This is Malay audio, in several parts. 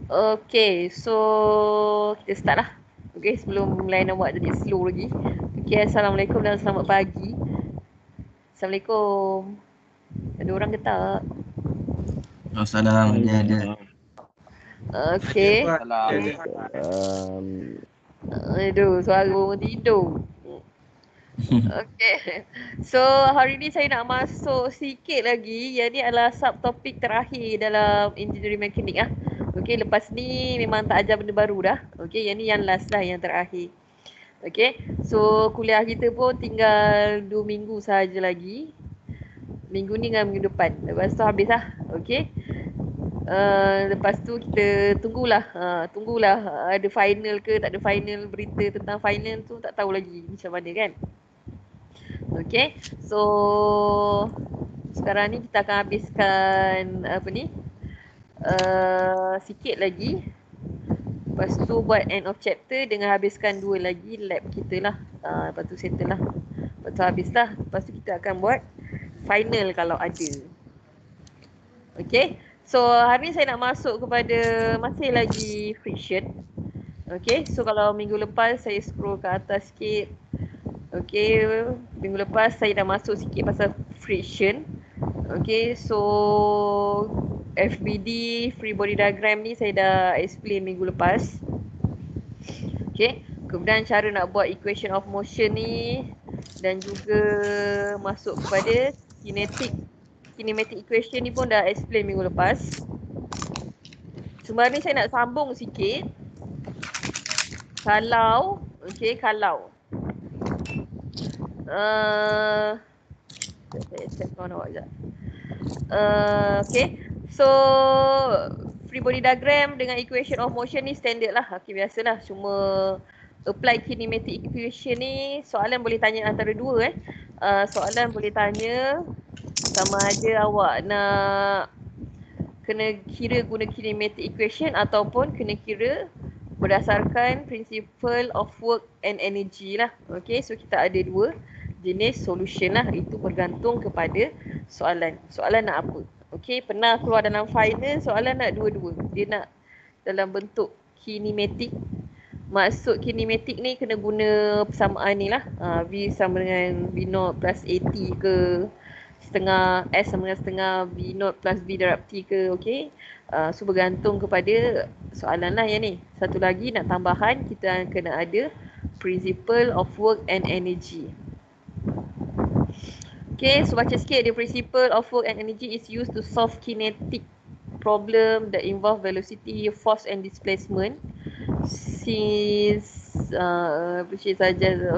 Okay, so kita start lah. Okay, sebelum lain nak buat jadi slow lagi. Okay, Assalamualaikum dan selamat pagi. Assalamualaikum. Ada orang ke tak? Salam, ada. Okay. Salam. Aduh, suara orang tidur. Okay. So, hari ni saya nak masuk sikit lagi. Yang ni adalah subtopik terakhir dalam engineering mekanik ah. Okay, lepas ni memang tak ajar benda baru dah. Okay, yang ni yang last lah, yang terakhir. Okay, so kuliah kita pun tinggal 2 minggu sahaja lagi. Minggu ni dengan minggu depan. Lepas tu habis lah. Okay. Lepas tu kita tunggulah ada final ke tak ada final, berita tentang final tu tak tahu lagi macam mana kan. Okay, so sekarang ni kita akan habiskan sikit lagi. Lepas tu buat end of chapter dengan habiskan 2 lagi lab kita lah. Lepas tu settle lah. Lepas tu habis lah. Lepas tu kita akan buat final kalau ada. Okay. So hari ni saya nak masuk kepada masih lagi friction. Okay. So kalau minggu lepas saya scroll ke atas sikit. Okay. Minggu lepas saya dah masuk sikit pasal friction. Okay. So FBD, free body diagram ni saya dah explain minggu lepas. Okay. Kemudian cara nak buat equation of motion ni dan juga masuk kepada kinematic equation ni pun dah explain minggu lepas. Sebenarnya saya nak sambung sikit. Kalau saya check kawan awak sekejap. Okay. So free body diagram dengan equation of motion ni standard lah. Okay, biasalah. Cuma apply kinematic equation ni soalan boleh tanya antara dua soalan boleh tanya sama ada awak nak kena kira guna kinematic equation ataupun kena kira berdasarkan principle of work and energy lah. Okay, so kita ada dua jenis solution lah. Itu bergantung kepada soalan. Soalan nak apa? Okay, pernah keluar dalam final soalan nak dua-dua. Dia nak dalam bentuk kinematic. Maksud kinematic ni kena guna persamaan ni lah. V sama dengan V0 plus AT ke, setengah S sama dengan setengah V0 plus V darab T ke. Okay. So bergantung kepada soalan lah yang ni. Satu lagi nak tambahan, kita kena ada principle of work and energy. Okay, so baca sikit. The principle of work and energy is used to solve kinetic problem that involve velocity, force and displacement.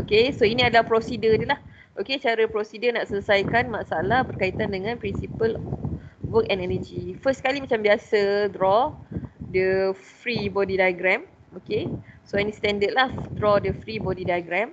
Okay, so ini adalah prosedur dia lah. Okay, cara prosedur nak selesaikan masalah berkaitan dengan principle work and energy. First kali macam biasa, draw the free body diagram. Okay, so ini standard lah, draw the free body diagram.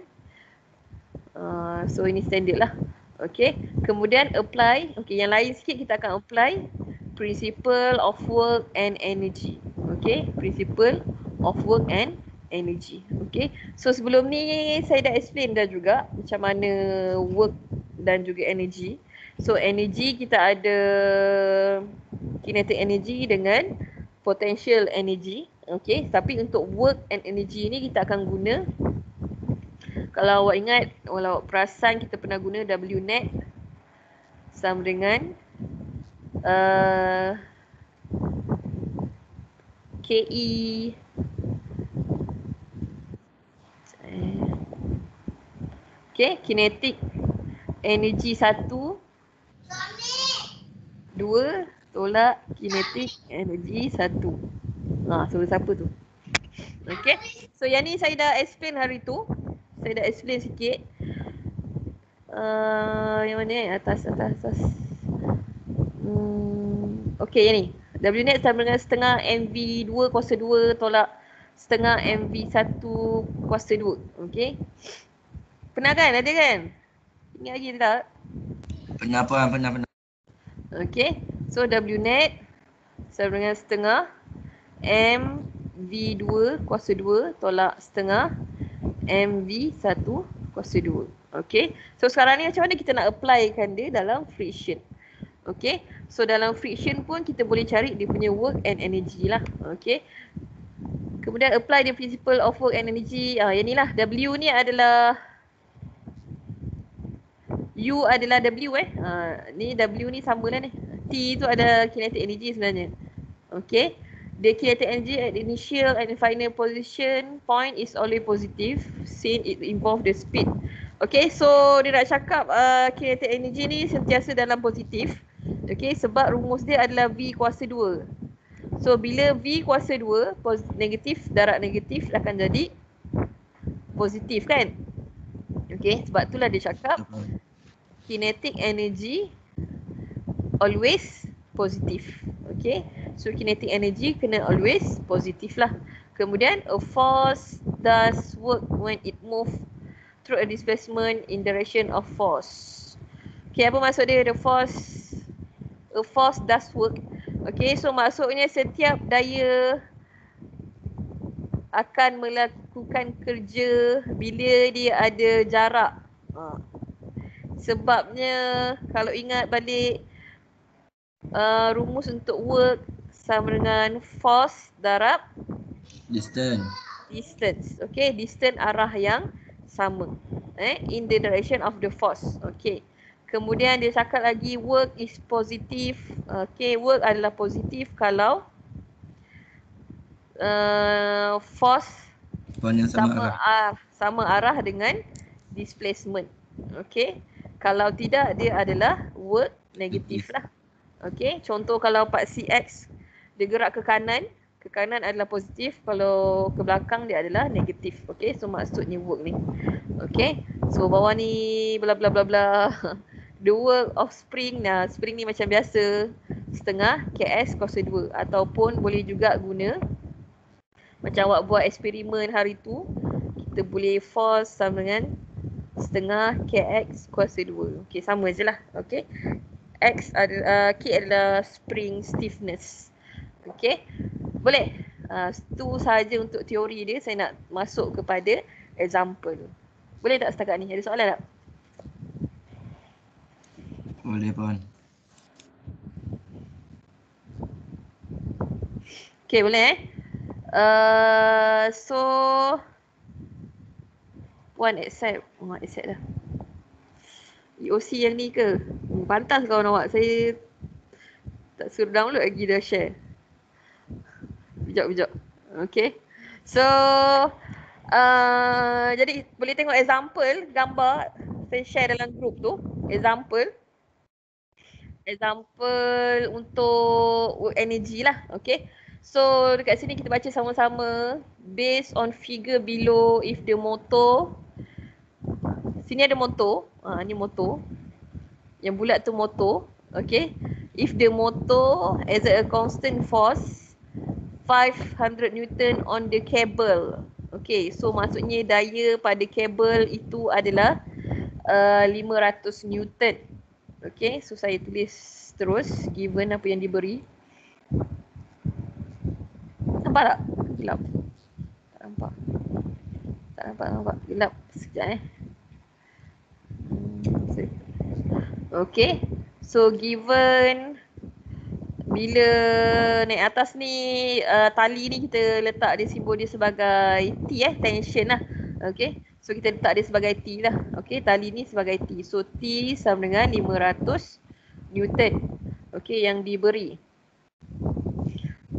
So ini standard lah. Okay, kemudian apply. Okay, yang lain sikit kita akan apply principle of work and energy. Okay, principle of work and energy. Okay, so sebelum ni saya dah explain dah juga macam mana work dan juga energy. So energy kita ada kinetic energy dengan potential energy. Okay, tapi untuk work and energy ni kita akan guna, kalau awak ingat, walau awak perasan kita pernah guna W net sama dengan KE okay, kinetic energy 1 2 tolak kinetic energy 1. Suara siapa tu? Okay, so yang ni saya dah explain hari tu. Saya dah explain sikit. Yang mana atas. Okay, yang ni. W net sama dengan setengah MV2 kuasa 2 tolak setengah MV1 kuasa 2. Okay. Pernah kan? Ada kan? Ingat lagi tak? Pernah. Okay. So W net sama dengan setengah MV2 kuasa 2 tolak setengah MV1 kuasa 2. Okay. So sekarang ni macam mana kita nak applykan dia dalam friction? Okay, so dalam friction pun kita boleh cari dia punya work and energy lah. Okay, kemudian apply the principle of work and energy. Yang ni lah, W ni adalah U adalah W ni W ni sama lah ni. T tu ada kinetic energy sebenarnya. Okay, the kinetic energy at the initial and final position point is always positive since it involve the speed. Okay, so dia nak cakap kinetic energy ni sentiasa dalam positif. Okay, sebab rumus dia adalah V kuasa 2. So bila V kuasa 2 negatif, darat negatif akan jadi positif kan. Okay, sebab itulah dia cakap kinetic energy always positif. Okay, so kinetic energy kena always positif lah. Kemudian a force does work when it move through a displacement in direction of force. Okay, apa maksud dia? A force does work. Okay, so maksudnya setiap daya akan melakukan kerja bila dia ada jarak. Sebabnya kalau ingat balik rumus untuk work sama dengan force darab distance. Okay, distance arah yang sama in the direction of the force. Okay, kemudian dia cakap lagi work is positive. Okay, work adalah positif kalau force sama arah dengan displacement. Okay, kalau tidak dia adalah work negatif lah. Okay, contoh kalau part CX dia gerak ke kanan adalah positif, kalau ke belakang dia adalah negatif. Okay, so maksudnya work ni. Okay, so bawah ni bla bla bla bla. The work of spring, spring ni macam biasa setengah KS kuasa 2, ataupun boleh juga guna macam awak buat eksperimen hari tu, kita boleh force sama dengan setengah KX kuasa 2. Okay, sama je lah. Okay, X adalah K adalah spring stiffness. Okay, boleh. Itu sahaja untuk teori dia. Saya nak masuk kepada example. Boleh tak setakat ni? Ada soalan tak? Boleh Puan. Okay, boleh so Puan accept. Accept dah. EOC yang ni ke? Pantas kawan awak. Saya tak suruh download lagi dah share. Bijak. Okay, so jadi boleh tengok example gambar saya share dalam group tu. Example untuk work energy lah. Okay, so dekat sini kita baca sama-sama. Based on figure below, if the motor, sini ada motor, ni motor yang bulat tu motor. Okay, if the motor exert a constant force 500 Newton on the cable. Okay, so maksudnya daya pada kabel itu adalah 500 Newton. Okay, so saya tulis terus given apa yang diberi. Nampak tak? Gelap. Tak nampak. Gelap. Sekejap Okay, so given bila naik atas ni tali ni kita letak dia simbol dia sebagai T tension lah. Okay, so kita letak dia sebagai T lah. Okay, tali ni sebagai T. So T sama dengan 500 Newton. Okay, yang diberi.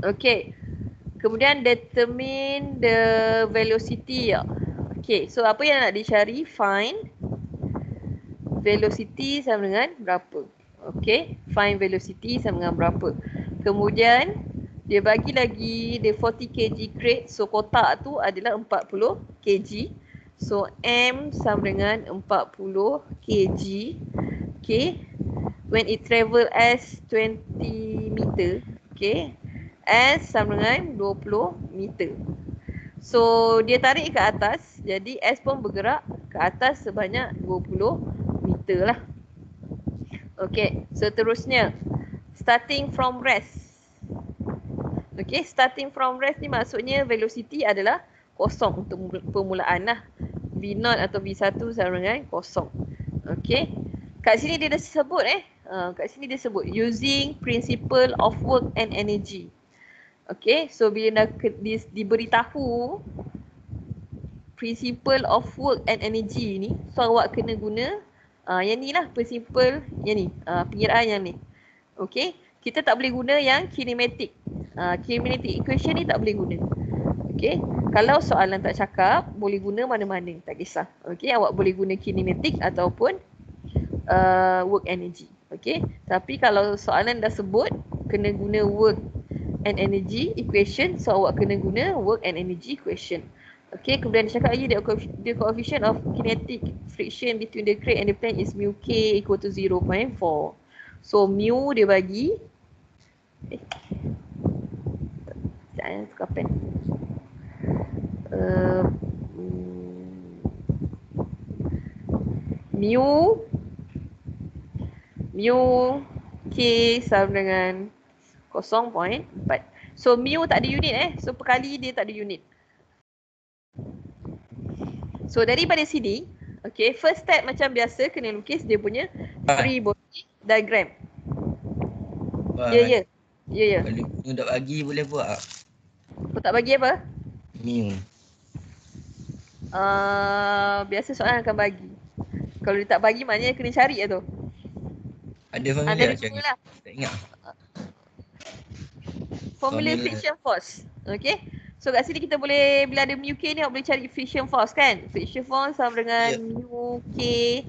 Okay, kemudian determine the velocity. Okay, so apa yang nak dicari? Find velocity sama dengan berapa. Okay, find velocity sama dengan berapa. Kemudian dia bagi lagi the 40 kg crate. So kotak tu adalah 40 kg. So M sama dengan 40 kg. Okay, when it travel as 20 meter. Okay, S sama dengan 20 meter. So dia tarik ke atas, jadi S pun bergerak ke atas sebanyak 20 meter lah. Okay, seterusnya starting from rest. Okay, starting from rest ni maksudnya velocity adalah kosong untuk permulaan lah. V0 atau V1 sama dengan kosong. Okay, kat sini dia dah sebut Kat sini dia sebut using principle of work and energy. Okay, so bila nak diberitahu principle of work and energy ni, so awak kena guna yang ni lah, principle yang ni, pengiraan yang ni. Okay, kita tak boleh guna yang kinematic. Kinematic equation ni tak boleh guna. Okay, kalau soalan tak cakap, boleh guna mana-mana, tak kisah. Okay, awak boleh guna kinematic ataupun work energy. Okay, tapi kalau soalan dah sebut kena guna work and energy equation, so awak kena guna work and energy equation. Okay, kemudian dia cakap lagi the coefficient of kinetic friction between the crate and the plane is mu k equal to 0.4. So mu dia bagi sekejap tukar pen. Mu k sama dengan 0.4. So mu tak ada unit so perkali dia tak ada unit. So daripada sini, okay, first step macam biasa kena lukis dia punya free body diagram. Ya. Kalau mu tak bagi boleh buat tak? Kau tak bagi apa? Mu. Biasa soalan akan bagi. Kalau dia tak bagi maknanya kena cari lah tu. Ada formula Dari macam ni? lah. Tak ingat. Formula friction force. Okay. So kat sini kita boleh, bila ada mu k ni awak boleh cari friction force kan. Friction force sama dengan mu k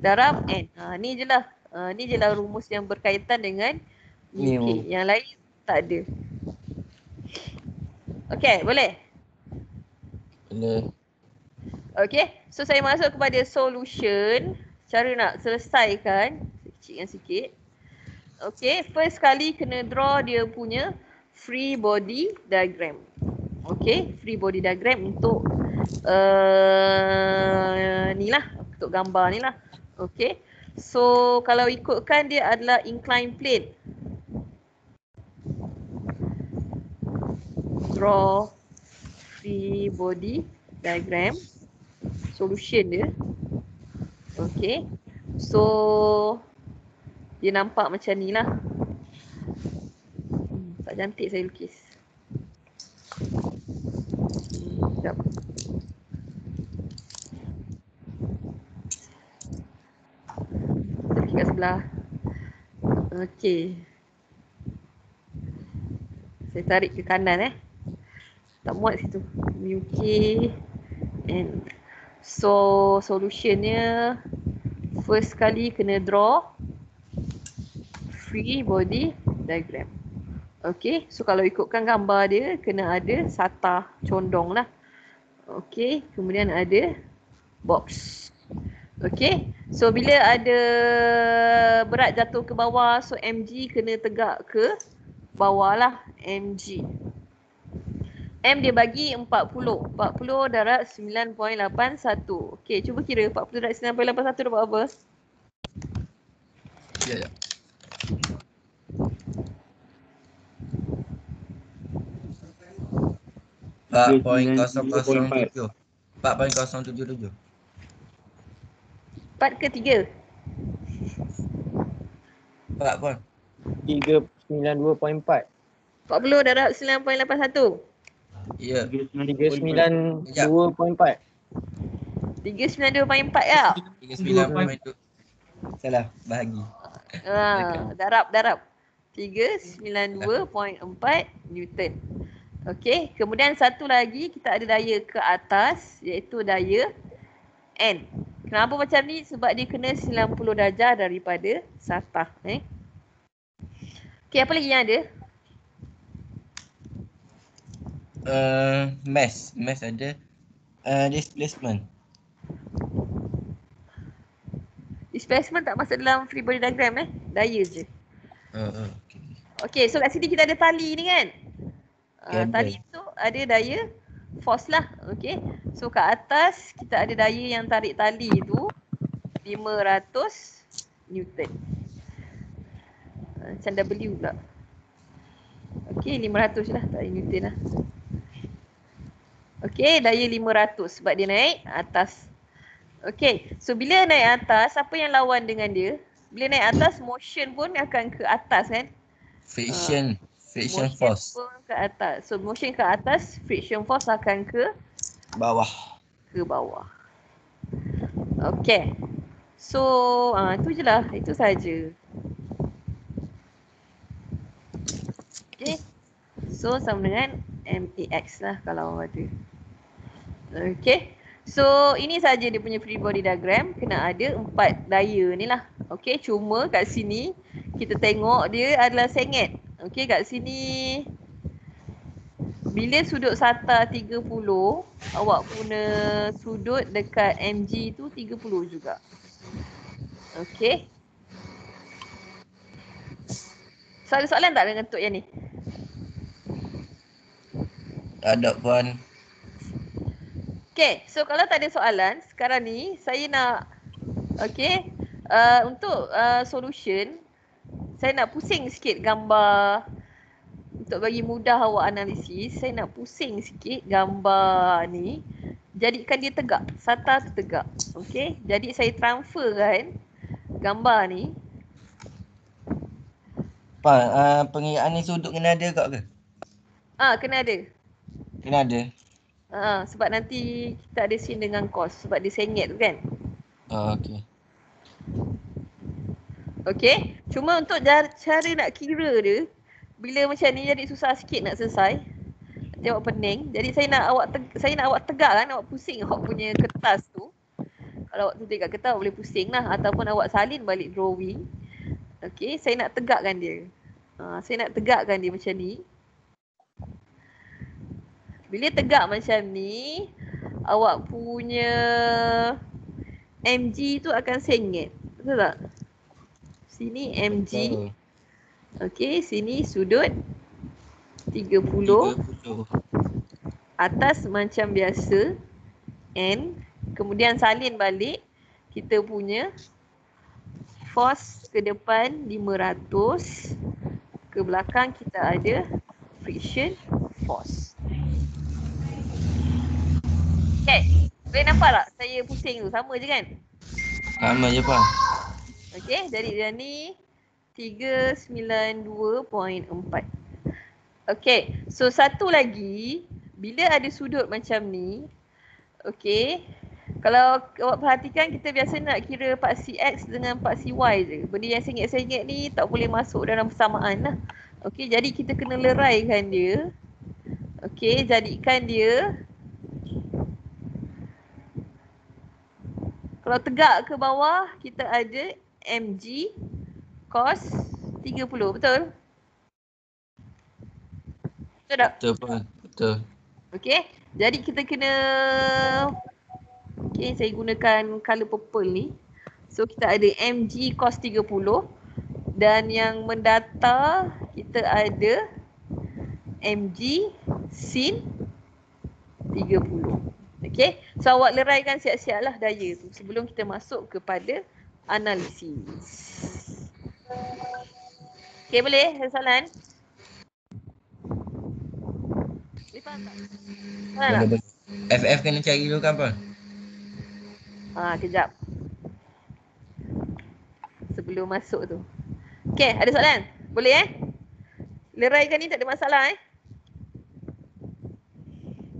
darab n. Ni je lah. Ni je lah rumus yang berkaitan dengan mu k. Yang lain tak ada. Okay, boleh? Boleh. Okay, so saya masuk kepada solution. Cara nak selesaikan. Kecilkan sikit. Okay, first kali kena draw dia punya free body diagram. Okay, free body diagram untuk ni lah, untuk gambar ni lah. Okay, so kalau ikutkan dia adalah inclined plane. Draw free body diagram. Solution dia. Okay, so dia nampak macam ni lah. Tak cantik saya lukis. Sekejap. Lukis kat sebelah. Okay. Saya tarik ke kanan tak muat situ. Mu k and so solutionnya first kali kena draw free body diagram. Okay, so kalau ikutkan gambar dia kena ada satah condong lah. Okay, kemudian ada box. Okay, so bila ada berat jatuh ke bawah, so mg kena tegak ke bawah lah, mg. M dia bagi 40. 40 darab 9.81. Okay, cuba kira 40 darab 9.81 dapat apa? Ya. 4.007. 4.077. 4 ke 3? 4 pun. 392.4. 40 darab 9.81. Ya. 392.4. 392.4 ya? 39.2. Salah, bahagi. Darab. 392.4 Newton. Okey, kemudian satu lagi kita ada daya ke atas iaitu daya N. Kenapa macam ni? Sebab dia kena 90 darjah daripada satah. Okey, apa lagi yang ada? Mass ada. Displacement. Displacement tak masuk dalam free body diagram daya je. Okay. Okey, so kat sini kita ada tali ni kan? Tali tu ada daya force lah. Okey. So kat atas kita ada daya yang tarik tali tu 500 Newton. Macam W pula. Okey, 500 lah, tak ada Newton lah. Okey, daya 500 sebab dia naik atas. Okey, so bila naik atas, apa yang lawan dengan dia? bila naik atas, motion pun akan ke atas kan. Friction Motion force. pun ke atas. So motion ke atas, friction force akan ke Bawah. bawah. Okay. So itu je lah. Itu saja. Okay. So sama dengan MAX lah kalau ada. Okay. So ini saja dia punya free body diagram. Kena ada 4 daya ni lah. Okay. Cuma kat sini kita tengok dia adalah sengit. Okay. Kat sini bila sudut SATA 30, awak guna sudut dekat MG tu 30 juga. Okay. So ada soalan tak dengan untuk yang ni? Ada puan. Okay, so kalau tak ada soalan, sekarang ni saya nak, okay, untuk solution, saya nak pusing sikit gambar, untuk bagi mudah awak analisis, saya nak pusing sikit gambar ni, jadikan dia tegak, SATA tu tegak, okay. Jadi saya transferkan gambar ni. Puan, pengiraan ni sudut kena ada kat ke? Kena ada. Kena ada. Sebab nanti kita ada scene dengan cos, sebab dia sengit tu kan. Okey. Okay. Cuma untuk cara nak kira dia, bila macam ni jadi susah sikit nak selesai. Nanti awak pening. Jadi saya nak awak tegak kan, awak pusing awak punya kertas tu. Kalau awak tulis kat kertas awak boleh pusing lah. Ataupun awak salin balik drawing. Okay, saya nak tegakkan dia. Saya nak tegakkan dia macam ni. Bila tegak macam ni, awak punya MG tu akan sengit. Betul tak? Sini MG. Okey, sini sudut 30. Atas macam biasa. N. Kemudian salin balik. Kita punya force ke depan 500. Ke belakang kita ada friction force. Okay. Boleh nampak tak saya pusing tu? Sama je kan? Sama je puan. Okay. Jadi dia ni 392.4. Okay. So satu lagi. Bila ada sudut macam ni. Okay. Kalau awak perhatikan kita biasa nak kira paksi X dengan paksi Y je. Benda yang sengit-sengit ni tak boleh masuk dalam persamaan lah. Okay. Jadi kita kena leraikan dia. Okay. Jadikan dia. Kalau tegak ke bawah, kita ada MG cos 30. Betul? Betul tak? Betul puan. Betul. Okay. Jadi kita kena... Okay, saya gunakan color purple ni. So, kita ada MG cos 30. Dan yang mendata, kita ada MG sin 30. Okay, so awak leraikan siap-siap lah daya tu sebelum kita masuk kepada analisis. Okay, boleh? Ada soalan? Boleh faham tak? Boleh. FF kena cari dulu kan puan? Kejap. Sebelum masuk tu. Okay, ada soalan? Boleh Leraikan ni tak ada masalah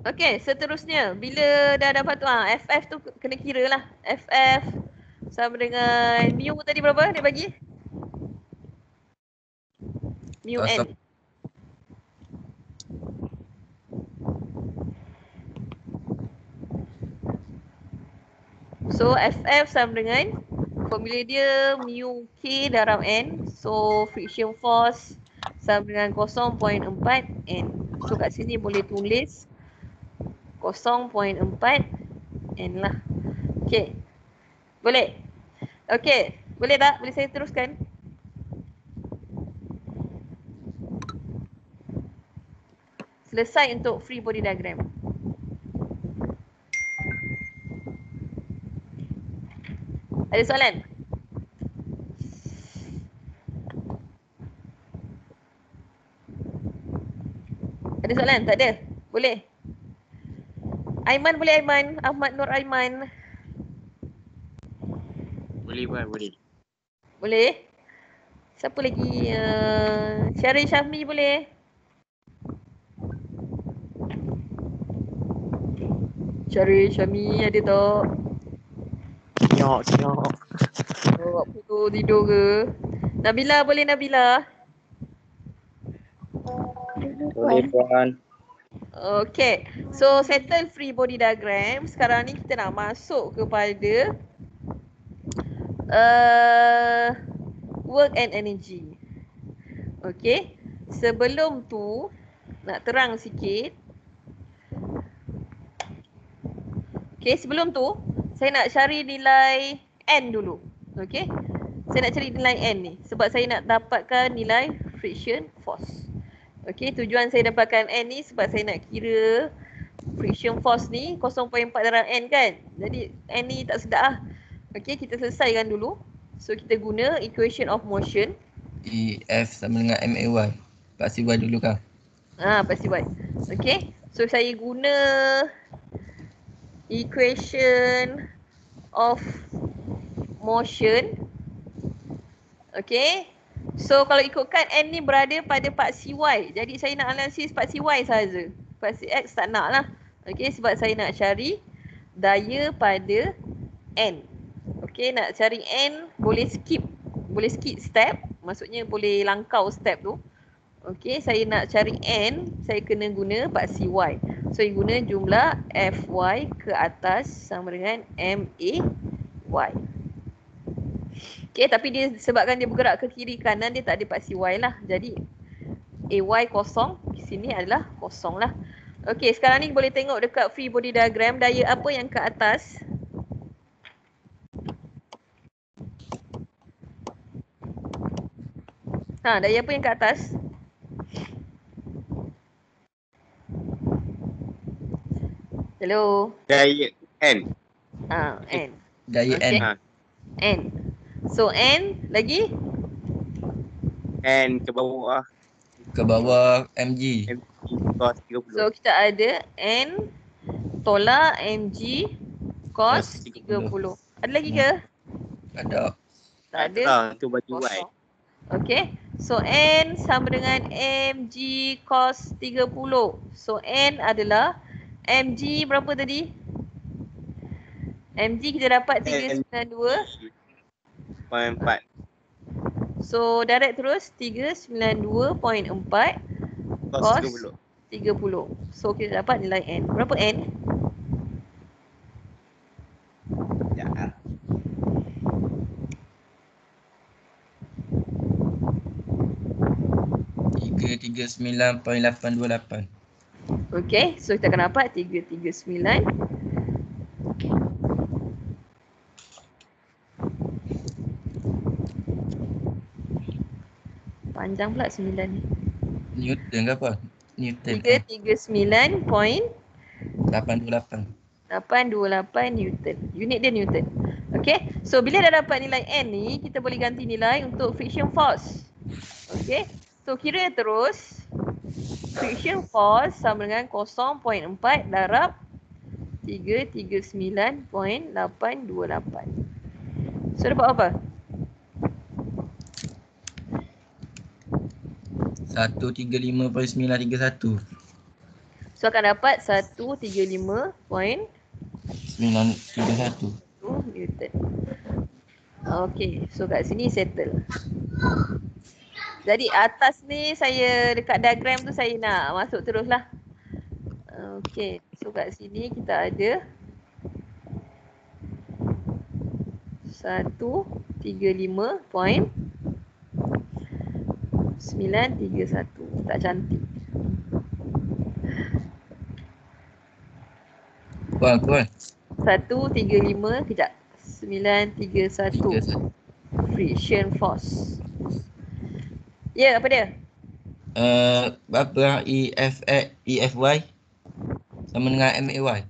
Okay, seterusnya bila dah dapat tu FF tu kena kira lah. FF sama dengan mu tadi berapa dia bagi? Mu n. So FF sama dengan formula dia mu k darab n. So friction force sama dengan 0.4 n. So kat sini boleh tulis 0.4 N lah. Okay. Boleh? Okay. Boleh tak? Boleh saya teruskan? Selesai untuk free body diagram. Ada soalan? Ada soalan? Tak ada? Boleh? Aiman boleh Aiman? Ahmad Nur Aiman. Boleh puan, boleh. Boleh? Siapa lagi? Syaril Syafmi boleh? Syaril Syafmi ada tak? Senyok. Oh, waktu tidur ke? Nabila boleh Nabila? Boleh Puan. Okay. So settle free body diagram. Sekarang ni kita nak masuk kepada work and energy. Okay. Sebelum tu nak terang sikit. Okay, sebelum tu saya nak cari nilai N dulu. Okay. Saya nak cari nilai N ni sebab saya nak dapatkan nilai friction force. Okay, tujuan saya dapatkan N ni sebab saya nak kira friction force ni 0.4 darab N kan. Jadi N ni tak sedap lah. Okay, kita selesaikan dulu. So kita guna equation of motion. EF sama dengan MAY. Paksi Y dulu kan. Pasti Y. Okay, so saya guna equation of motion. Okay. So kalau ikutkan N ni berada pada paksi Y. Jadi saya nak analisis paksi Y sahaja. Paksi X tak nak lah. Okay, sebab saya nak cari daya pada N. Okay, nak cari N boleh skip. Boleh skip step. Maksudnya boleh langkau step tu. Okay, saya nak cari N, saya kena guna paksi Y. So, saya guna jumlah Fy ke atas sama dengan MAY. Okay, tapi dia sebabkan dia bergerak ke kiri kanan, dia tak ada paksi Y lah. Jadi, AY kosong, di sini adalah kosong lah. Okay, sekarang ni boleh tengok dekat free body diagram, daya apa yang ke atas? Daya apa yang ke atas? Hello. Daya N. N. Daya Okay. N. N. So N lagi? N ke bawah. Ke bawah MG. Cos 30. So kita ada N tolak MG cos 30. Ada lagi ke? Ada. Tak ada. Tu baju Y. Kosong. Okay. So N sama dengan MG cos 30. So N adalah MG berapa tadi? MG kita dapat 392. 0.4. So direct terus 392.4 Cos cos 30. 30. So kita dapat nilai N. Berapa N? Ya. Tiga 39.828. Okay, so kita akan dapat 339. Panjang pula 9 ni. Newton ke apa? Newton. 339.828 828. Newton. Unit dia Newton. Okay, so bila dah dapat nilai N ni, kita boleh ganti nilai untuk friction force. Okay, so kira terus friction force sama dengan 0.4 darab 339.828. So dapat apa? 135.931. So akan dapat 135.1 931. Newton. Okay, so kat sini settle. Jadi atas ni saya dekat diagram tu saya nak masuk terus lah. Okay, so kat sini kita ada 135.931. Tak cantik. Kuan. 135 kejap. 931 friction force. Ya, apa dia? Berapa EFY sama dengan MAY?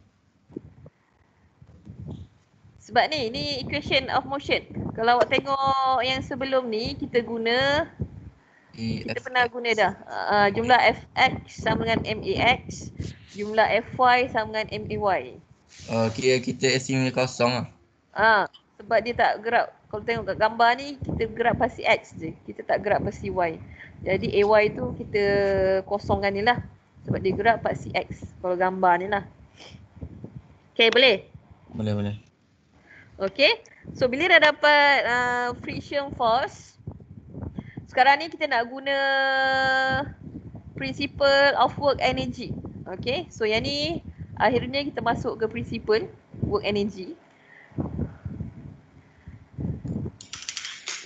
Sebab ni equation of motion. Kalau awak tengok yang sebelum ni kita guna kita pernah guna dah. Jumlah Fx sama dengan MAX, jumlah Fy sama dengan MAY. Kira kita assume kosong lah. Sebab dia tak gerak kalau tengok kat gambar ni kita gerak pasti X je. Kita tak gerak pasti Y. Jadi AY tu kita kosongkan ni lah. Sebab dia gerak pasti X. Kalau gambar ni lah. Okay, boleh? Boleh. Okay. So bila dah dapat friction force, sekarang ni kita nak guna principle of work energy. Okay. So yang ni akhirnya kita masuk ke principle work energy.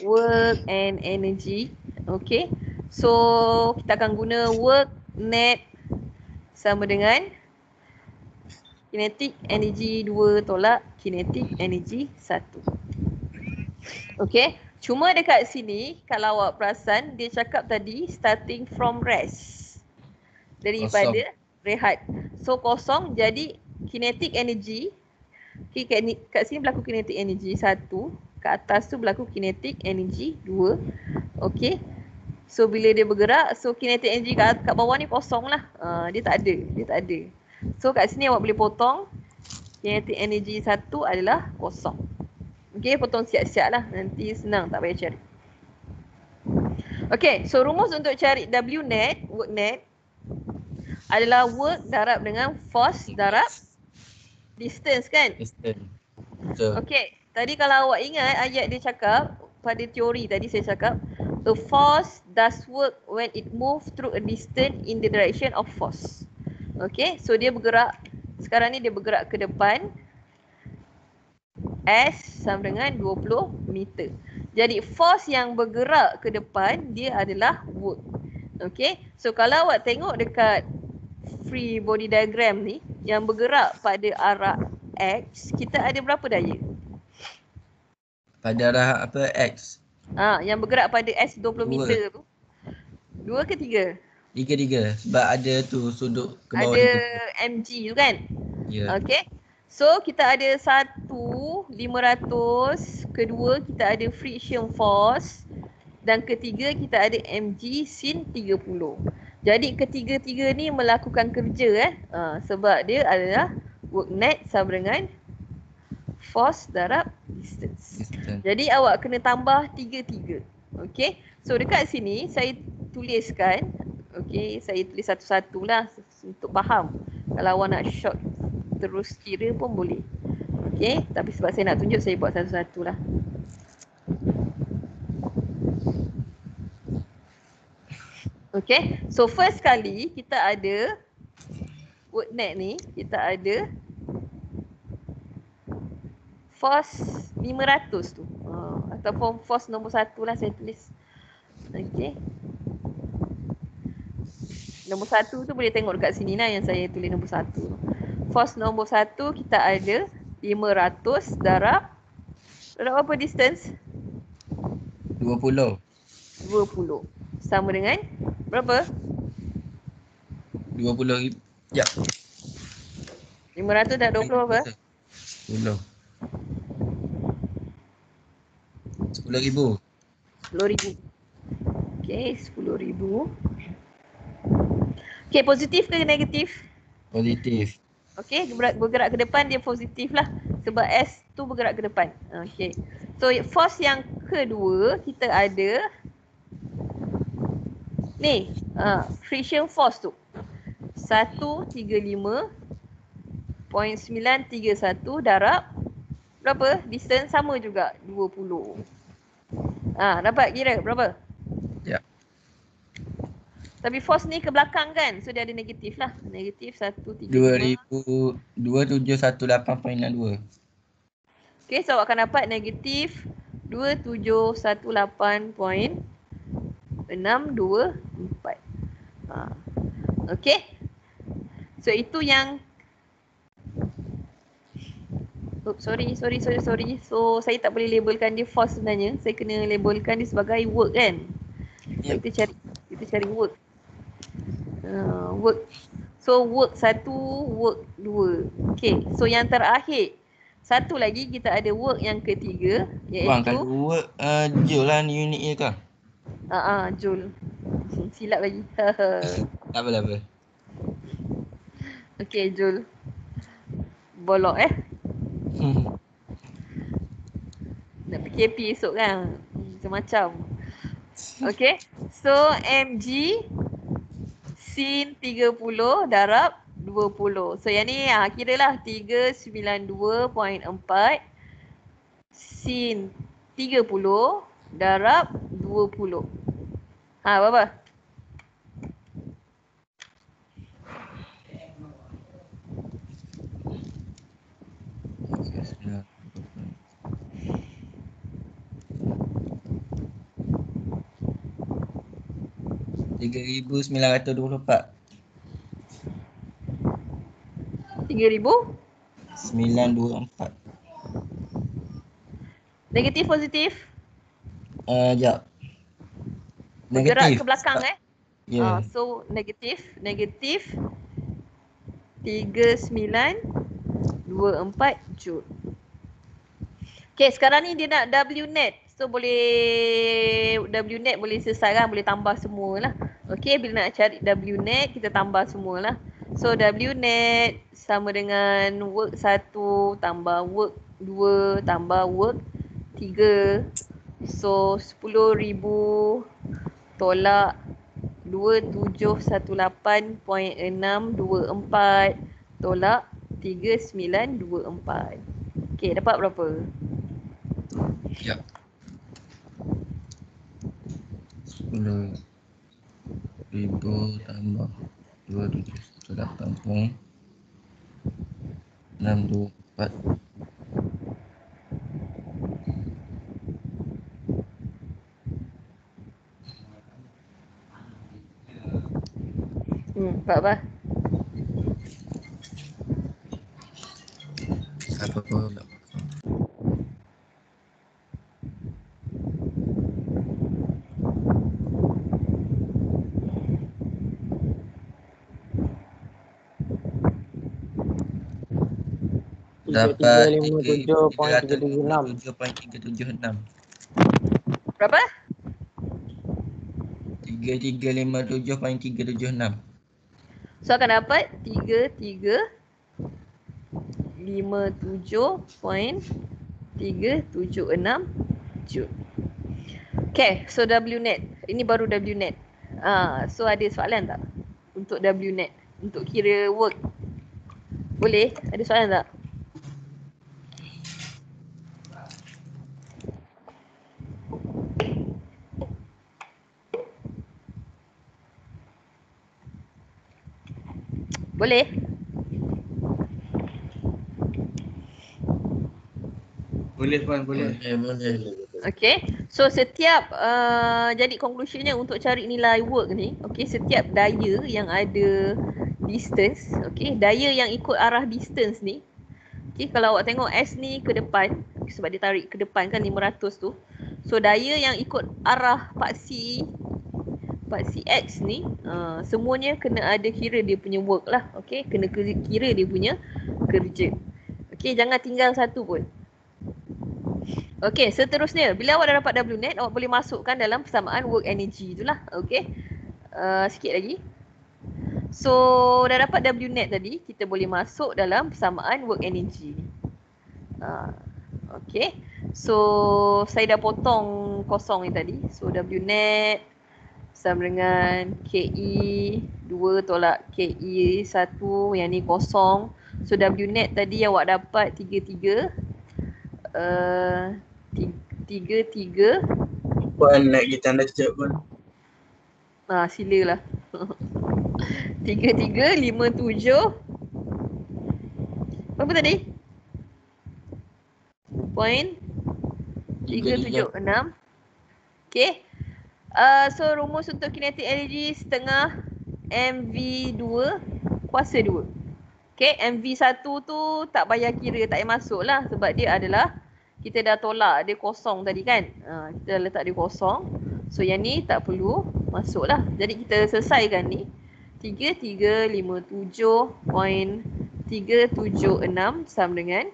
Work and energy. Okay. So kita akan guna work net sama dengan kinetic energy 2 tolak kinetic energy 1. Okay. Cuma dekat sini kalau awak perasan dia cakap tadi starting from rest. Daripada rehat. So kosong jadi kinetic energy. Okay, kat sini berlaku kinetic energy 1. Kat atas tu berlaku kinetic energy 2. Okay. So bila dia bergerak, so kinetic energy kat bawah ni kosong lah. Dia tak ada. So kat sini awak boleh potong. Kinetic energy 1 adalah kosong. Okay, potong siap-siap lah. Nanti senang, tak payah cari. Okay, so rumus untuk cari W net, work net adalah work darab dengan force darab distance kan? Distance. Betul. Okay, tadi kalau awak ingat ayat dia cakap, pada teori tadi saya cakap, a force does work when it move through a distance in the direction of force. Okay, so dia bergerak, sekarang ni dia bergerak ke depan. S sama dengan 20 meter. Jadi force yang bergerak ke depan dia adalah work. Okay, so kalau awak tengok dekat free body diagram ni, yang bergerak pada arah X, kita ada berapa daya? Pada arah apa X? Yang bergerak pada S 20 meter tu. 2 ke 3? 3. Sebab ada tu sudut ke bawah Ada tu. mg tu kan? Ya. Okay. So kita ada 1, 500, kedua kita ada friction force dan ketiga kita ada mg sin 30. Jadi ketiga-tiga ni melakukan kerja sebab dia adalah work net sama dengan force darab distance. Jadi awak kena tambah 3. Okay. So dekat sini saya tuliskan. Okay, saya tulis satu-satu lah untuk faham. Kalau awak nak short terus kira pun boleh. Okay, tapi sebab saya nak tunjuk saya buat satu-satu lah. Okay, so first kali kita ada work net ni, kita ada force 500 tu. Ataupun force nombor 1 lah saya tulis. Okay. Nombor 1 tu boleh tengok dekat sini lah yang saya tulis nombor 1. Force nombor 1 kita ada 500 darab apa distance? 20. Sama dengan berapa? 20. Ya. 500 dan 20 apa? 10. 10,000. 10,000. Okay, 10,000. Okay, positif ke negatif? Positif. Okay, bergerak ke depan dia positif lah. Sebab S tu bergerak ke depan. Okay. So force yang kedua kita ada ni, friction force tu 135.931 darab berapa? Distance sama juga 20. Dapat kira berapa? Ya. Tapi force ni ke belakang kan? So dia ada negatif lah. Negatif 135. 2718.62. Okay, so awak akan dapat negatif 2718.624. Okay. So itu yang sorry. So saya tak boleh labelkan dia force sebenarnya. Saya kena labelkan dia sebagai work kan. So kita cari work. Work. So work 1, work 2. Okay. So yang terakhir, satu lagi kita ada work yang ketiga, iaitu Bang, kalau work joule lah ni unit dia ke? joule. Silap lagi. Tak apa. Okay, joule. Bolok Nak fikir PKP esok kan. Macam-macam. Okay. So mg sin 30 darab 20. So yang ni kira lah 392.4 sin 30 darab 20. Berapa? RM3,924. 3,000? 924. Negatif positif? Sekejap. Bergerak ke belakang Ya. so negatif 3924 joule. Okay, sekarang ni dia nak W net. So boleh W net boleh selesai kan, boleh tambah semualah. Okay, bila nak cari W net kita tambah semualah. So W net sama dengan work 1 tambah work 2 tambah work 3. So 10,000 tolak 2718.624 tolak 3924. Okay, dapat berapa? Sekejap. 10,000 tambah 2718.624. Apa? Apa pula? Dapat 3,357.376. Berapa? 3,357.376. So akan dapat 3,357.376 joule. Okay, so W net. Ini baru W net. So ada soalan tak untuk W net? Untuk kira work. Boleh? Ada soalan tak? Boleh? Boleh Puan, boleh. Boleh. Okay, so setiap jadi conclusionnya untuk cari nilai work ni, okay, setiap daya yang ada distance, okay, daya yang ikut arah distance ni, okay, kalau awak tengok S ni ke depan, sebab dia tarik ke depan kan 500 tu, so daya yang ikut arah paksi X ni, semuanya kena ada kira dia punya work lah, okay, kena kira dia punya kerja, okay, jangan tinggal satu pun. Okey, seterusnya bila awak dah dapat W net, awak boleh masukkan dalam persamaan work energy itulah. Okey. Sikit lagi. So, dah dapat W net tadi, kita boleh masuk dalam persamaan work energy ni. Okey. So, saya dah potong kosong ni tadi. So, W net sama dengan KE 2 tolak KE 1, yang ni kosong. So, W net tadi awak dapat 33. 33. Puan naik kita anda sekejap Puan. Silalah. 3357. Berapa tadi? Point 376. Okay. So rumus untuk kinetic energy setengah MV2 kuasa 2. Okay, MV1 tu tak payah kira, tak payah masuk lah sebab dia adalah kita dah tolak dia kosong tadi kan. Kita dah letak dia kosong. So yang ni tak perlu masuk lah. Jadi kita selesaikan ni. 3357.376 sama dengan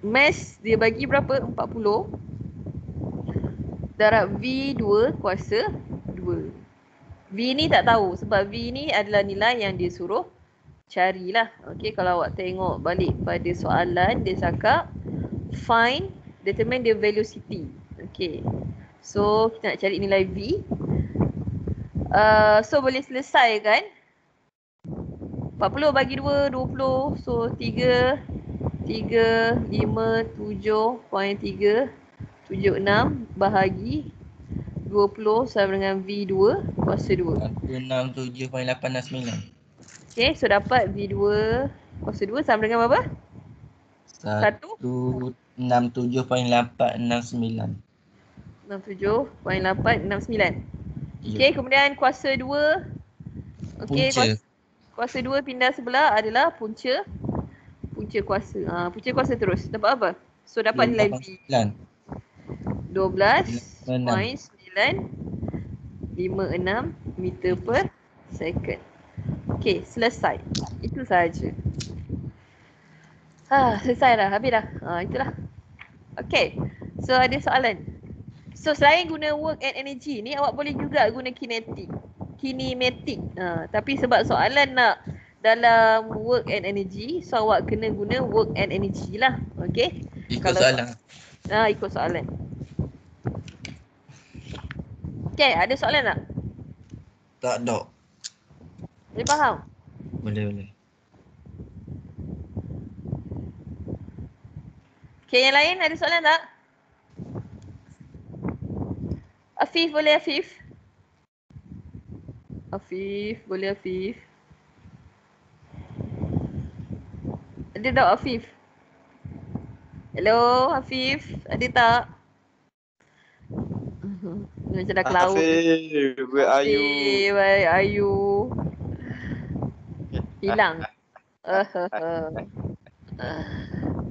mass dia bagi berapa? 40 darab V2 kuasa 2. V ni tak tahu sebab V ni adalah nilai yang dia suruh carilah. Okey, kalau awak tengok balik pada soalan dia cakap find determine the velocity. Okay. So kita nak cari nilai V. So boleh selesai kan? 40 bagi 2, 20. So 3, 5, 7.3, 76 bahagi 20 sama dengan V2 kuasa 2. 167.869. Okay, so dapat V2 kuasa 2 sama dengan berapa? 167.869. 67.869. Okay, kemudian kuasa 2. Okay, Punca. kuasa 2 pindah sebelah adalah punca. Punca kuasa. Punca kuasa terus. Dapat apa? So dapat nilai V. 12.956 meter per second. Okay, selesai. Itu sahaja. Selesai dah. Habis dah. Itulah. Okay. So ada soalan. So selain guna work and energy ni, awak boleh juga guna kinematic. Tapi sebab soalan nak dalam work and energy, so awak kena guna work and energy lah. Okay. Ikut soalan. Ikut soalan. Okay, ada soalan tak? Tak ada. Boleh faham? Boleh. Okay, yang lain ada soalan tak? Afif, boleh Afif? Afif, boleh Afif? Ada tak Afif? Hello Afif, ada tak? Macam dah ke laut. Afif, where are you? Afif, where are you? Hilang.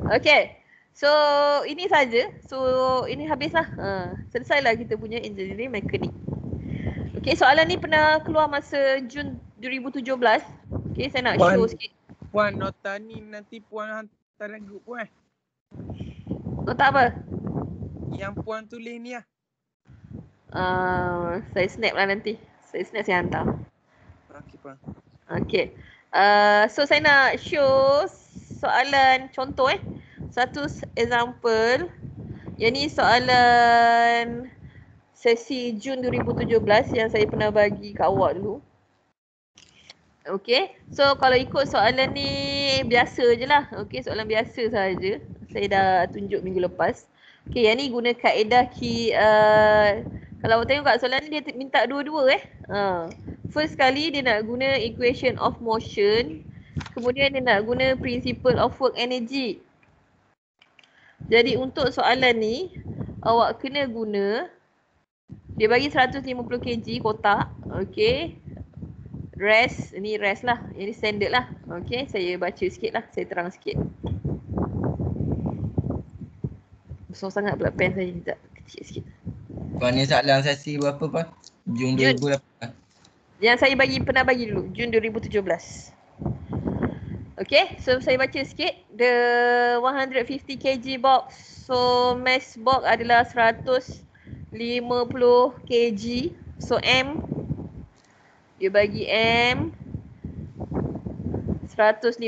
Okay. So ini saja. So ini habislah. Selesailah kita punya engineering mekanik. Okay, soalan ni pernah keluar masa Jun 2017. Okay, saya nak show sikit. Puan, nota ni nanti Puan hantar dalam grup Puan. Nota apa? Yang Puan tulis ni lah. Saya snap lah nanti. Saya snap, saya hantar. Okey Puan. Okay. So saya nak show soalan contoh satu example. Yang ni soalan sesi Jun 2017 yang saya pernah bagi kat awak dulu. Okay. So kalau ikut soalan ni biasa je lah. Okay, soalan biasa saja. Saya dah tunjuk minggu lepas. Okay, yang ni guna kaedah kalau awak tengok kat soalan ni dia minta dua-dua First kali dia nak guna equation of motion. Kemudian dia nak guna principle of work energy. Jadi untuk soalan ni awak kena guna, dia bagi 150 kg kotak. Okay. Rest, ni rest lah. Ini standard lah. Okay, saya baca sikit lah. Saya terang sikit. Besar sangat pula pen saya, tak kecil sikit. Puan ni soalan sesi berapa Puan? Jun 2018. Yang saya pernah bagi dulu, Jun 2017. Okay, so saya baca sikit. The 150 kg box. So mass box adalah 150 kg. So M, dia bagi M 150.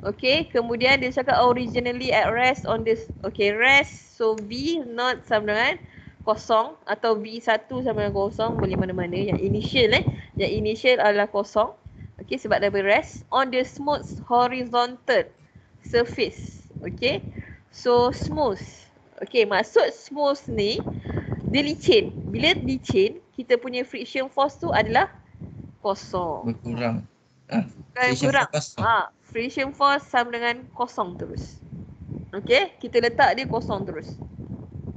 Okay, kemudian dia cakap originally at rest on this. Okay, rest. So V not sama dengan kosong atau V1 sama dengan kosong, boleh mana-mana. Yang initial yang initial adalah kosong. Okay, sebab dah berrest on the smooth horizontal surface. Okay, so smooth. Okay, maksud smooth ni dia licin. Bila licin, kita punya friction force tu adalah kosong. Berkurang. Kurang. Friction force sama dengan kosong terus. Okay, kita letak dia kosong terus.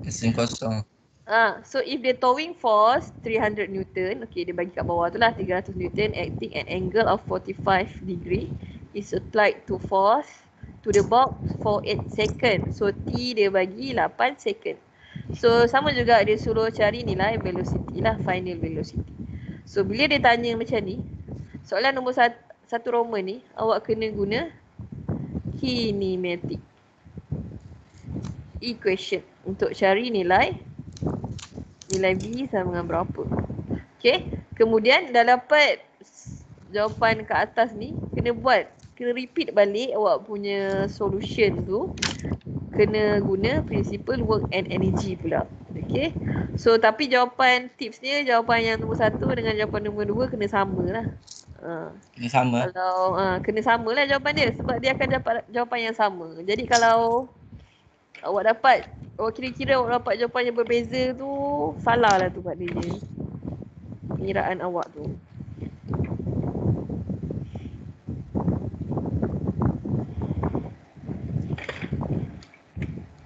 Mesin kosong. So if the towing force 300 Newton, okay, dia bagi kat bawah tu lah 300 Newton acting at angle of 45 degree is applied to force to the box for 8 second. So T dia bagi 8 second. So sama juga dia suruh cari nilai velocity lah, final velocity. So bila dia tanya macam ni, soalan nombor satu Roman ni, awak kena guna kinematic equation untuk cari nilai V sama dengan berapa. Okay, kemudian dah dapat jawapan kat atas ni, kena repeat balik awak punya solution tu. kena guna principle work and energy pula. Okay. So tapi jawapan tipsnya, jawapan yang nombor 1 dengan jawapan nombor 2 kena sama lah. Ini sama. Kalau kena sama lah jawapan dia sebab dia akan dapat jawapan yang sama. Jadi kalau kira-kira awak dapat jawapan yang berbeza tu, salah lah tu maknanya pengiraan awak tu.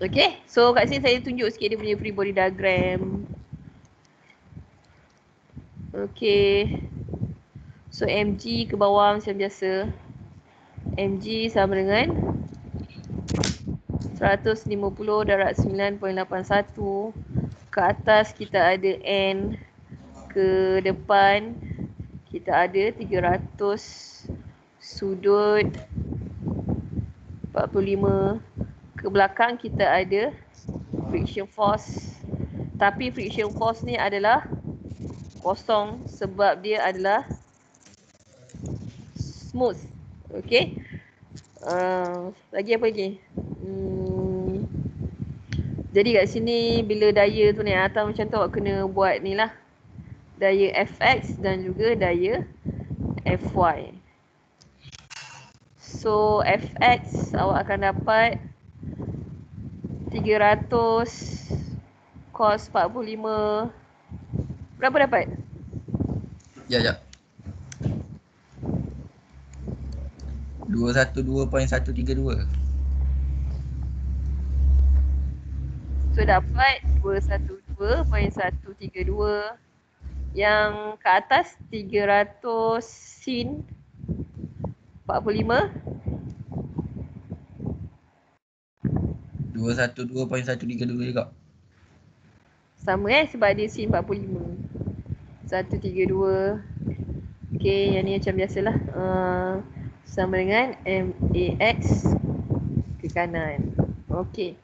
Okay, so kat sini saya tunjuk sikit dia punya free body diagram. Okay, so mg ke bawah macam biasa. Mg sama dengan 150 darab 9.81. Ke atas kita ada N. Ke depan kita ada 300 sudut 45. Ke belakang kita ada friction force. Tapi friction force ni adalah kosong sebab dia adalah smooth. Okay. Lagi apa lagi? Jadi kat sini bila daya tu naik atas macam tu, awak kena buat ni lah. Daya Fx dan juga daya Fy. So Fx awak akan dapat 300 cos 45. Berapa dapat? Ya. 212.132. So dapat 212.132. Yang ke atas 300 sin 45. 212.132 juga. Sama sebab dia sin 45. 132. Okay, yang ni macam biasalah. Sama dengan MAX ke kanan. Okay.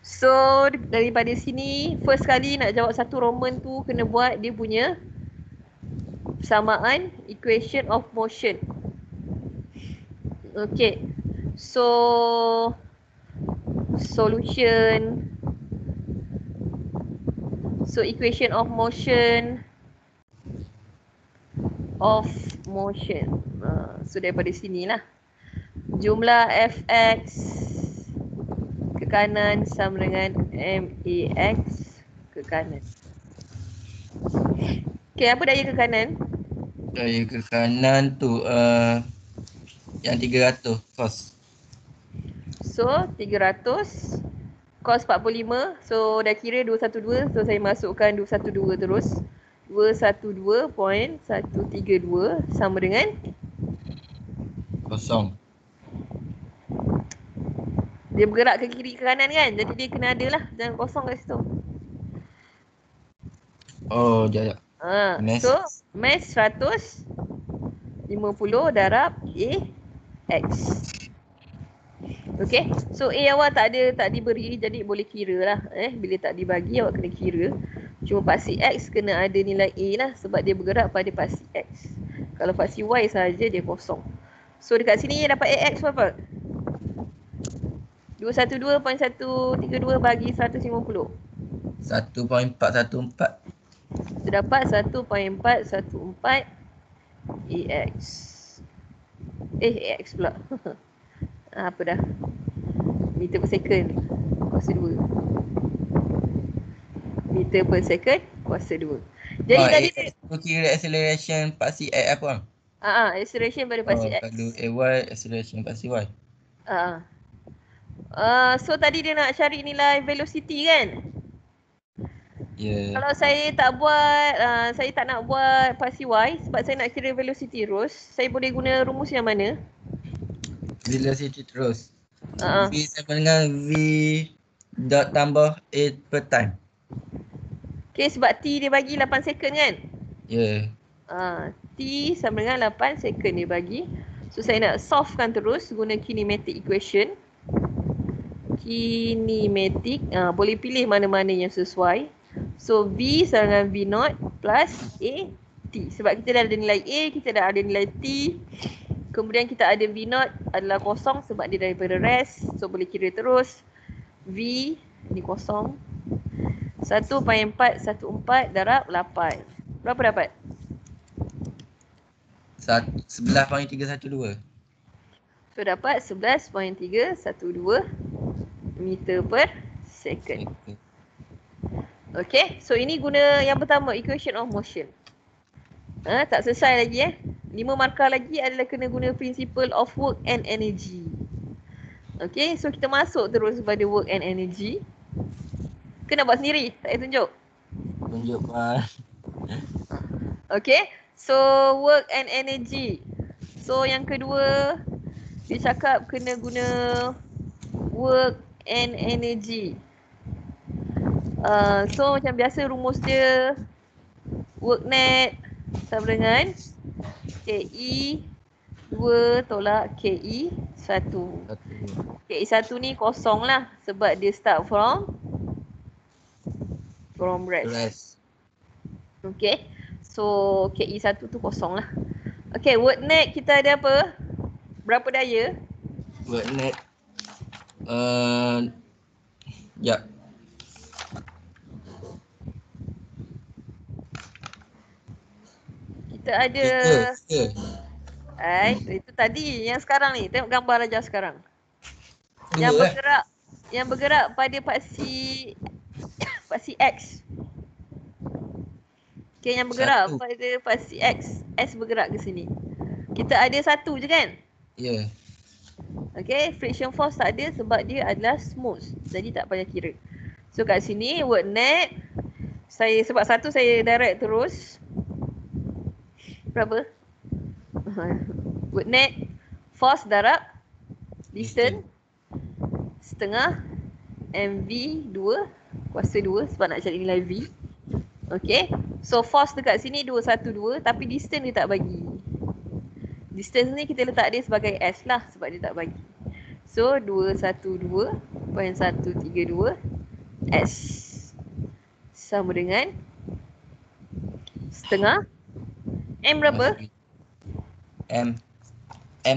So daripada sini, first kali nak jawab satu Roman tu kena buat dia punya persamaan equation of motion. Okay. So solution. So equation of motion. So daripada sinilah. Jumlah Fx ke kanan sama dengan MAX ke kanan. Okay, apa daya ke kanan? Daya ke kanan tu yang 300 cos. So 300 cos 45. So dah kira 212. So saya masukkan 212 terus. 212.132 sama dengan Kosong. dia bergerak ke kiri ke kanan kan. Jadi dia kena ada lah. Jangan kosong kat situ. Oh, jap. Mass. So mass 150 darab AX. Okay. So A awak tak diberi, jadi boleh kira lah. Bila tak dibagi awak kena kira. Cuma paksi X kena ada nilai A lah sebab dia bergerak pada paksi X. Kalau paksi Y sahaja dia kosong. So dekat sini dapat AX berapa? 212.132 bagi 150. 1.414. So dapat 1.414 AX. AX pula. Apa dah? Meter per second kuasa 2. Meter per second kuasa 2. Jadi tadi tu kira acceleration paksi X apa bang? acceleration pada paksi X. Kalau AY acceleration paksi Y. So tadi dia nak cari nilai velocity kan? Ya. Kalau saya tak buat, saya tak nak buat paksi Y sebab saya nak kira velocity terus, saya boleh guna rumus yang mana? Velocity terus. V sama dengan V dot tambah A per time. Okay, sebab T dia bagi 8 second kan? Ya. T sama dengan 8 second dia bagi. So saya nak solvekan terus guna kinematic equation. Kinematic, boleh pilih mana-mana yang sesuai. So V sama dengan V naught plus A T. Sebab kita dah ada nilai A, kita dah ada nilai T. Kemudian kita ada V naught adalah kosong sebab dia daripada rest. So boleh kira terus. V ni kosong. 1/4 darab 8. Berapa dapat? 11.312. So dapat 11.312 meter per second. Okay, so ini guna yang pertama, equation of motion. Tak selesai lagi 5 markah lagi adalah kena guna principle of work and energy. Okay, so kita masuk terus pada work and energy. Kena buat sendiri, tak payah tunjuk. Tunjuk Puan. Okay, so work and energy. So yang kedua, dia cakap kena guna work and energy. So macam biasa rumus dia, work net sama dengan KE 2 tolak KE 1. KE 1 ni kosong lah sebab dia start from rest. Okay, so KE 1 tu kosong lah. Okay, work net kita ada apa? Berapa daya? Work net Sekejap. Kita ada itu tadi, yang sekarang ni, tengok gambar Raja sekarang. Yang bergerak pada paksi X. Okay, yang bergerak pada paksi X. S bergerak ke sini. Kita ada satu je kan? Ya. Okay, friction force tak ada sebab dia adalah smooth. Jadi tak payah kira. So kat sini work net, sebab satu saya direct terus. Berapa? Work net, force darab distance setengah mv 2 kuasa 2 sebab nak cari nilai v. Okay, so force dekat sini 212 tapi distance dia tak bagi. Distance ni kita letak dia sebagai s lah sebab dia tak bagi. So 212.132 s sama dengan setengah M berapa? M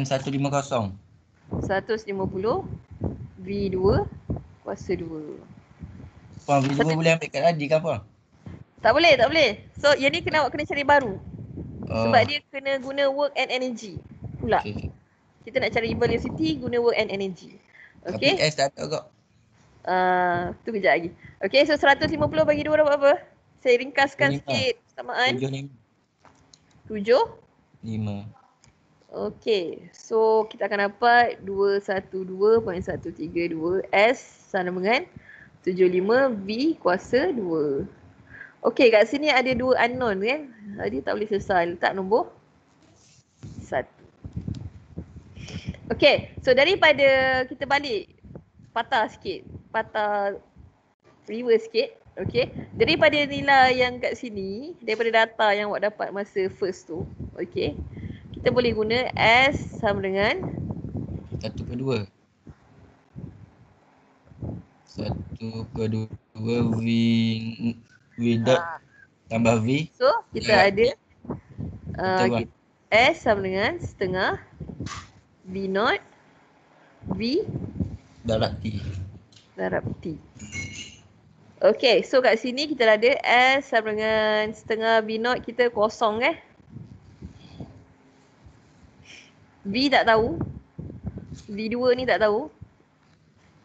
150. 150 V2 kuasa 2. Puan, V2 boleh ambil kat tadi kan Puan? Tak boleh. So yang ni kena cari baru. Sebab dia kena guna work and energy pula. Okay. Kita nak cari velocity guna work and energy. Okay. Tapi S tak ada kok. Tu kejap lagi. Okay, so 150 bagi 2 dapat apa? Saya ringkaskan 5. sikit samaan. 7. 5. Okay, so kita akan dapat 212.132 S sama dengan 75 V kuasa 2. Okay, kat sini ada 2 unknown kan? Jadi tak boleh selesai. Letak nombor 1. Okay, so daripada kita balik patah reverse sikit. Okay, daripada nilai yang kat sini, daripada data yang awak dapat masa first tu, okay, kita boleh guna S sama dengan 1/2 V dot tambah V. So kita ada S sama dengan setengah V0 V darab T. Okay, so kat sini kita ada S sama dengan setengah V0 kita kosong V tak tahu. V2 ni tak tahu.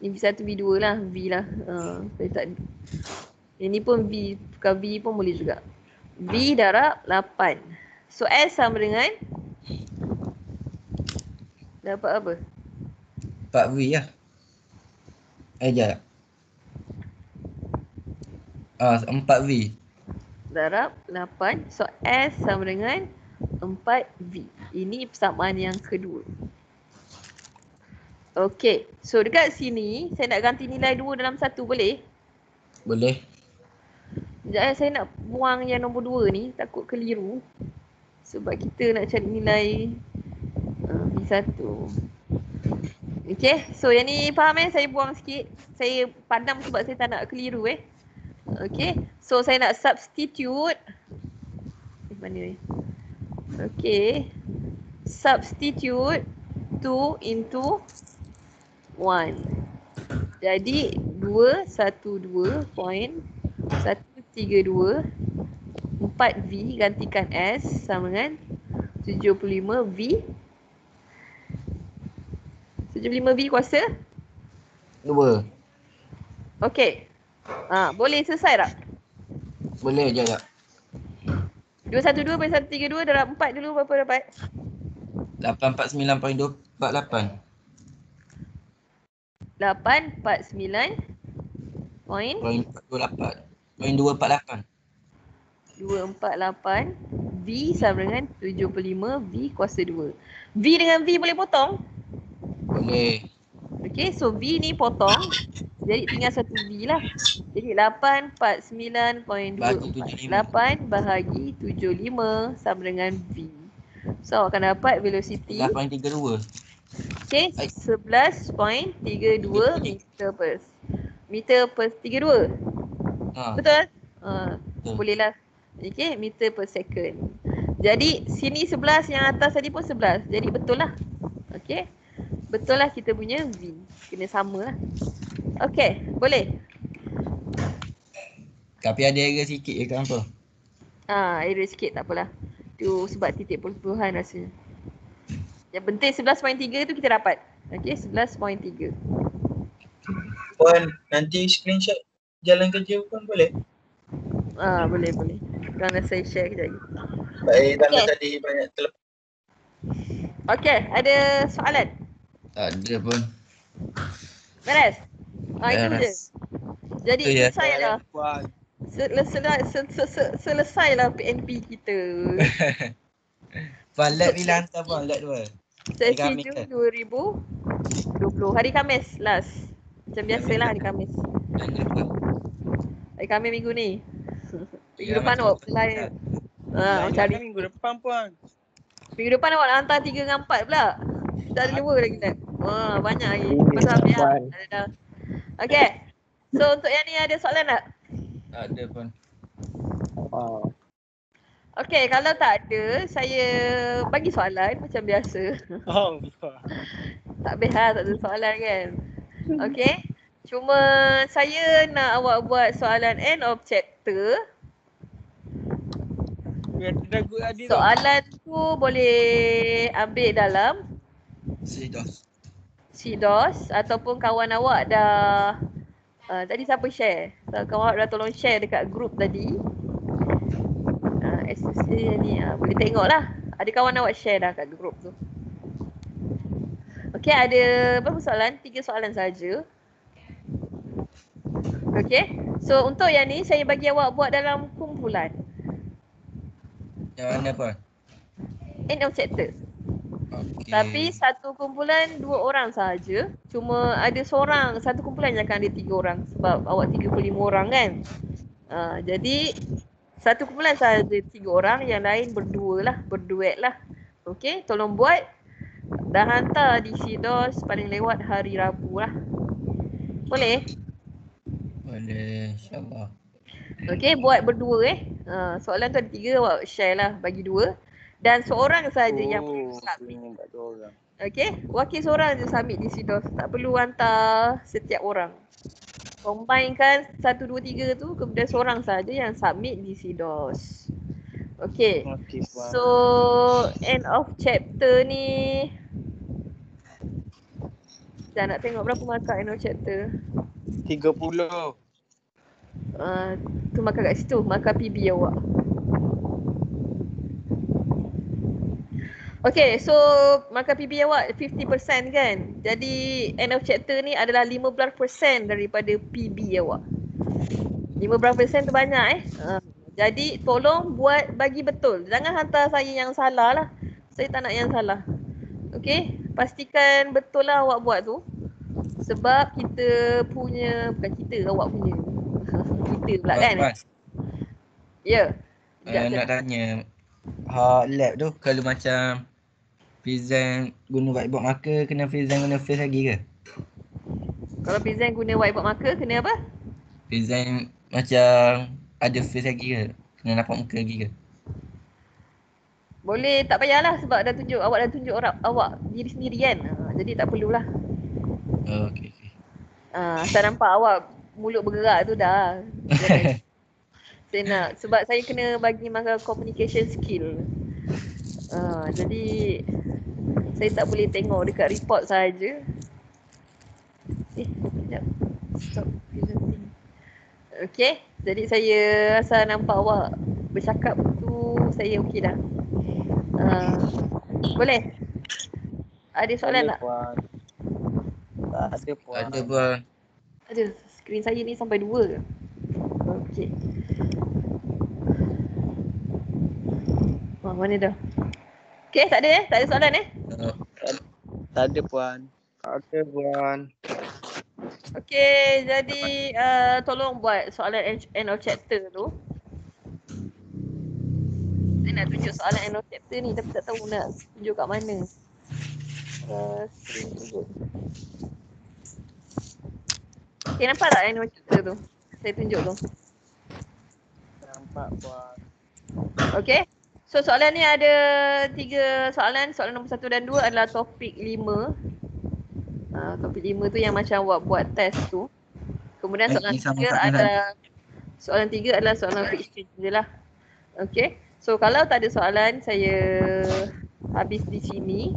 Ni V1 V2 lah, V lah. Saya tak. Ini pun V, bukan V pun boleh juga. V darab 8. So S sama dengan dapat apa? 4V lah. Sekejap. 4V. Darab 8. So S sama dengan 4V. Ini persamaan yang kedua. Okay. So dekat sini saya nak ganti nilai 2 dalam 1 boleh? Boleh. Sekejap saya nak buang yang nombor 2 ni. Takut keliru. Sebab kita nak cari nilai V1. Okay. So yang ni faham saya buang sikit. Saya padam sebab saya tak nak keliru Okay. So saya nak substitute. Mana ni? Okay. Substitute 2 into 1. Jadi 2 212.132 4V gantikan S sama dengan 75V 75V kuasa 2. okey. Boleh selesai tak? Boleh je tak? 212.132 darab 4 dulu berapa dapat? 849.248. 849 point 248. 248 V sama dengan 75 V kuasa 2. V dengan V boleh potong? Boleh. Okey, so V ni potong. Jadi tinggal satu V lah. Jadi 849.248 bahagi 75 sama dengan V. So awak akan dapat velocity 11.32. okey, 11.32 meter per 32. Betul? Betul. Boleh lah. Okey, meter per second. Jadi sini 11, yang atas tadi pun 11. Jadi betul lah. Okey. Betul lah kita punya V. Kena sama lah. Okey, boleh. Tapi ada error sikit je kan apa? Error sikit tak apalah. Tu sebab titik perpuluhan rasanya. Yang penting 11.3 tu kita dapat. Okey, 11.3. Puan, nanti screenshot jalan kerja pun boleh? Boleh. Kerana saya share kejap lagi. Baik, tanda Okey. tadi banyak terlepas. Okey, ada soalan? Tak ada pun. Beres? Itu je. Jadi Itu je. selesailah. Puan. Selesailah PNP kita. Puan lab bila hantar puan lab 2. Sesi Khamis Jun ke? 2020. Hari Khamis last. Macam biasalah hari Khamis. Hari Khamis minggu ni. Minggu Ya, depan macam awak tu. lain. Macam hari Minggu depan puan. minggu depan awak nak hantar 3 dengan 4 pula. Dah ada 2 lagi lab. Banyak lagi. Pasal ambil lah. Dah. Okay. So untuk yang ni ada soalan tak? Tak ada pun. Okay, kalau tak ada, saya bagi soalan macam biasa. Tak best lah, tak ada soalan kan. Okay. Cuma saya nak awak buat soalan end of chapter. Soalan tu boleh ambil dalam CDOS ataupun kawan awak dah tadi siapa share? Kawan awak dah tolong share dekat group tadi. SSA ni boleh tengok lah. Ada kawan awak share dah kat group tu. Okay, ada berapa soalan? 3 soalan saja. Okay. So untuk yang ni saya bagi awak buat dalam kumpulan. Yang mana puan? End of chapter. Okay. Tapi satu kumpulan 2 orang sahaja. Cuma ada seorang, satu kumpulan je akan ada 3 orang. Sebab awak 35 orang kan. Jadi satu kumpulan sahaja 3 orang, yang lain berduet lah. Okay, tolong buat. Dah hantar di CDOS paling lewat hari Rabu lah. Boleh? Boleh, insyaAllah. Okay, buat berdua soalan tu ada 3, awak share lah, bagi 2. Dan seorang saja yang perlu submit. Okay, wakil seorang je submit di CDOS. Tak perlu hantar setiap orang. Combinekan 1, 2, 3 tu, kemudian seorang saja yang submit di CDOS. Okay. So, end of chapter ni. Dah nak tengok berapa markah end of chapter. 30. Tu markah kat situ, markah PB awak. Okay, so markah PB awak 50% kan. Jadi end of chapter ni adalah 15% daripada PB awak. 15% tu banyak Jadi tolong buat bagi betul. Jangan hantar saya yang salah lah. Saya tak nak yang salah. Okay, pastikan betul lah awak buat tu. Sebab kita punya, bukan kita, awak punya. Kita pula kan. Ya. Nak tanya, lab tu kalau macam present guna whiteboard marker, kena present guna face lagi ke? Kalau present guna whiteboard marker, kena apa? Present macam ada face lagi ke? Kena nampak muka lagi ke? Boleh, tak payahlah sebab awak dah tunjuk awak diri sendiri kan. Jadi tak perlulah. Okay. Saya nampak awak mulut bergerak tu dah. Saya nak, sebab saya kena bagi makan communication skill. Jadi saya tak boleh tengok dekat report saja. Sekejap. Stop presenting. Okay, jadi saya rasa nampak awak bercakap tu saya okey dah. Boleh? Ada soalan tak? Puan. Tak ada puan. Ada puan. Ada. Skrin saya ni sampai 2 ke? Okey. Mana dah? Okey, tak ada Tak ada soalan Tak ada puan. Tak ada puan. Okey, jadi tolong buat soalan end of chapter tu. Saya nak tunjuk soalan end of chapter ni tapi tak tahu nak tunjuk kat mana. Screen tunjuk. Okey, nampak tak end of chapter tu? Saya tunjuk tu. Nampak puan. Okey. So soalan ni ada 3 soalan. Soalan nombor 1 dan 2 adalah topik 5. Topik 5 tu yang macam buat test tu. Kemudian soalan 3 adalah soalan quick exchange je lah. Okey. So kalau tak ada soalan, saya habis di sini.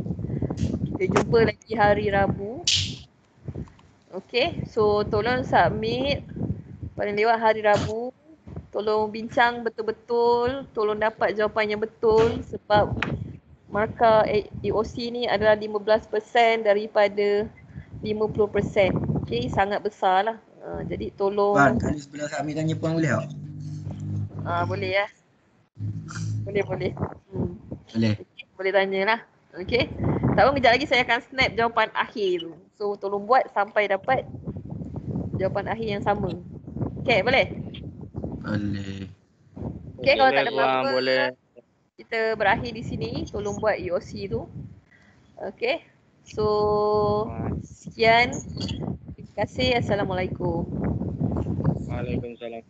Kita jumpa lagi hari Rabu. Okey. So tolong submit paling lewat hari Rabu. Tolong bincang betul-betul, tolong dapat jawapan yang betul sebab markah EOC ni adalah 15% daripada 50%. Okey, sangat besar lah. Jadi tolong. Puan, kalau sebelum submit tanya puan boleh tak? Boleh ya. Boleh. Boleh. Okay, boleh tanya lah. Okey. Tak apa, kejap lagi saya akan snap jawapan akhir tu. So tolong buat sampai dapat jawapan akhir yang sama. Okey, boleh? Boleh. Okey, kalau tak ada Puan, apa-apa, boleh. kita berakhir di sini. Tolong buat EOC tu. Okey. So, sekian. Terima kasih. Assalamualaikum. Waalaikumsalam.